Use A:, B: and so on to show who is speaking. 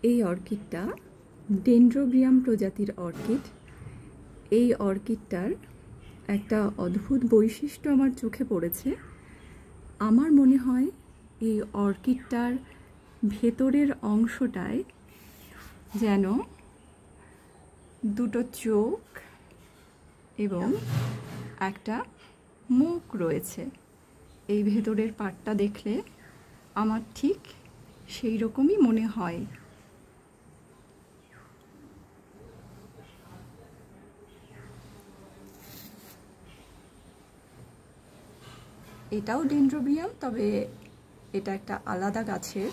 A: এই অর্কিডটা ডেনড্রোবিয়াম প্রজাতির অর্কিড। এই অর্কিডটার একটা অদ্ভুত বৈশিষ্ট্য আমার চোখে পড়েছে। আমার মনে হয় এই অর্কিডটার ভেতরের অংশটায় যেন দুটো চোখ এবং একটা মুখ রয়েছে। এই ভেতরের পাটটা দেখলে আমার ঠিক সেই রকমই মনে হয়। এটাও ডেনড্রোবিয়াম, তবে এটা একটা আলাদা গাছের।